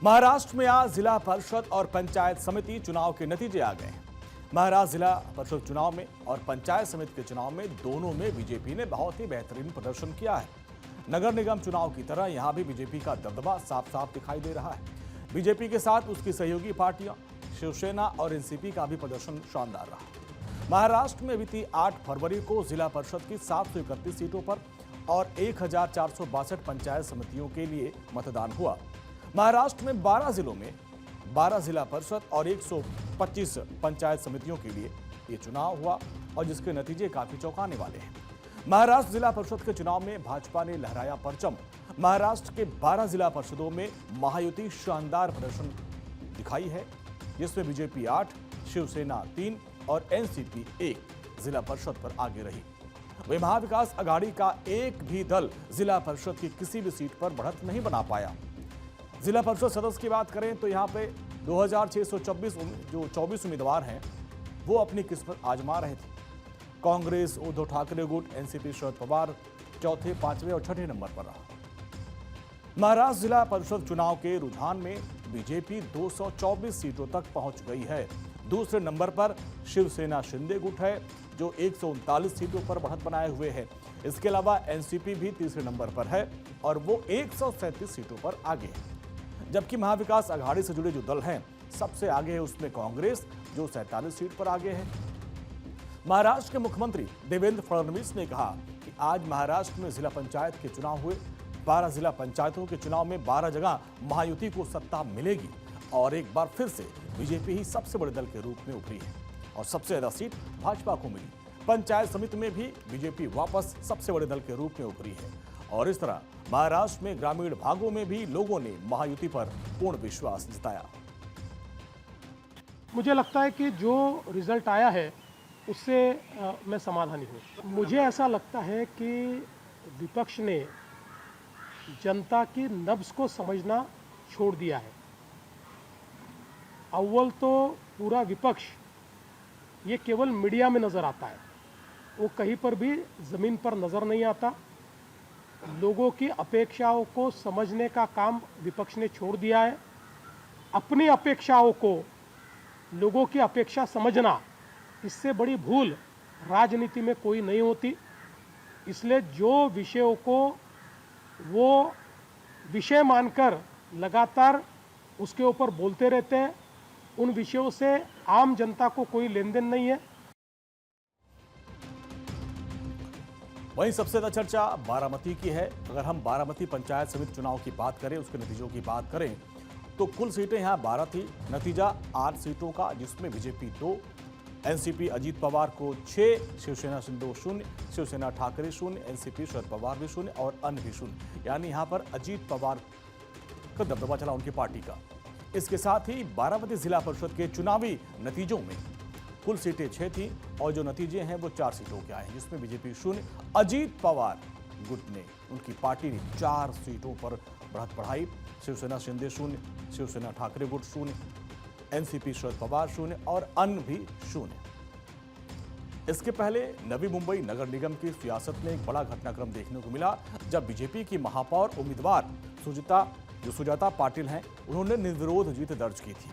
महाराष्ट्र में आज जिला परिषद और पंचायत समिति चुनाव के नतीजे आ गए हैं। महाराष्ट्र जिला परिषद चुनाव में और पंचायत समिति के चुनाव में दोनों में बीजेपी ने बहुत ही बेहतरीन प्रदर्शन किया है। नगर निगम चुनाव की तरह यहां भी बीजेपी का दबदबा साफ साफ दिखाई दे रहा है। बीजेपी के साथ उसकी सहयोगी पार्टियां शिवसेना और एनसीपी का भी प्रदर्शन शानदार रहा। महाराष्ट्र में बीती 8 फरवरी को जिला परिषद की 731 सीटों पर और 1462 पंचायत समितियों के लिए मतदान हुआ। महाराष्ट्र में 12 जिलों में 12 जिला परिषद और 125 पंचायत समितियों के लिए ये चुनाव हुआ और जिसके नतीजे काफी चौंकाने वाले हैं। महाराष्ट्र जिला परिषद के चुनाव में भाजपा ने लहराया परचम। महाराष्ट्र के 12 जिला परिषदों में महायुति शानदार प्रदर्शन दिखाई है, जिसमें बीजेपी 8, शिवसेना 3 और एनसीपी 1 जिला परिषद पर आगे रही। वही महाविकास अघाड़ी का एक भी दल जिला परिषद की किसी भी सीट पर बढ़त नहीं बना पाया। जिला परिषद सदस्य की बात करें तो यहाँ पे 2424 उम्मीदवार हैं, वो अपनी किस्मत आजमा रहे थे। कांग्रेस, उद्धव ठाकरे गुट, एनसीपी शरद पवार चौथे, 5वें और 6ठे नंबर पर रहा। महाराष्ट्र जिला परिषद चुनाव के रुझान में बीजेपी 224 सीटों तक पहुंच गई है। दूसरे नंबर पर शिवसेना शिंदे गुट है, जो 139 सीटों पर बढ़त बनाए हुए है। इसके अलावा एनसीपी भी तीसरे नंबर पर है और वो 137 सीटों पर आगे है। जबकि महाविकास अघाड़ी से जुड़े जो दल हैं, सबसे आगे है उसमें कांग्रेस, जो 47 सीट पर आगे है। महाराष्ट्र के मुख्यमंत्री देवेंद्र फडणवीस ने कहा कि आज महाराष्ट्र में जिला पंचायत के चुनाव हुए। 12 जिला पंचायतों के चुनाव में 12 जगह महायुति को सत्ता मिलेगी और एक बार फिर से बीजेपी ही सबसे बड़े दल के रूप में उभरी है और सबसे ज्यादा सीट भाजपा को मिली। पंचायत समिति में भी बीजेपी वापस सबसे बड़े दल के रूप में उभरी है और इस तरह महाराष्ट्र में ग्रामीण भागों में भी लोगों ने महायुति पर पूर्ण विश्वास जताया। मुझे लगता है कि जो रिजल्ट आया है उससे मैं समाधानी हूँ। मुझे ऐसा लगता है कि विपक्ष ने जनता की नब्ज को समझना छोड़ दिया है। अव्वल तो पूरा विपक्ष ये केवल मीडिया में नज़र आता है, वो कहीं पर भी ज़मीन पर नज़र नहीं आता। लोगों की अपेक्षाओं को समझने का काम विपक्ष ने छोड़ दिया है। अपनी अपेक्षाओं को लोगों की अपेक्षा समझना, इससे बड़ी भूल राजनीति में कोई नहीं होती। इसलिए जो विषयों को वो विषय मानकर लगातार उसके ऊपर बोलते रहते हैं, उन विषयों से आम जनता को कोई लेन देन नहीं है। वहीं सबसे ज्यादा चर्चा बारामती की है। अगर हम बारामती पंचायत समिति चुनाव की बात करें, उसके नतीजों की बात करें, तो कुल सीटें यहां 12 थी। नतीजा 8 सीटों का, जिसमें बीजेपी 2, एनसीपी अजीत पवार को 6, शिवसेना सिंधु 0, शिवसेना ठाकरे 0, एनसीपी शरद पवार भी 0 और अन्य भी 0। यानी यहां पर अजीत पवार का दबदबा चला उनकी पार्टी का। इसके साथ ही बारामती जिला परिषद के चुनावी नतीजों में कुल सीटें 6 थी और जो नतीजे हैं वो 4 सीटों के आए हैं, जिसमें बीजेपी 0, अजीत पवार गुट ने, उनकी पार्टी ने 4 सीटों पर बढ़त बढ़ाई। शिवसेना शिंदे 0, शिवसेना ठाकरे गुट 0, एनसीपी शरद पवार 0 और अन्य भी 0। इसके पहले नवी मुंबई नगर निगम की सियासत में एक बड़ा घटनाक्रम देखने को मिला, जब बीजेपी की महापौर उम्मीदवार सुजाता पाटिल हैं, उन्होंने निर्विरोध जीत दर्ज की थी।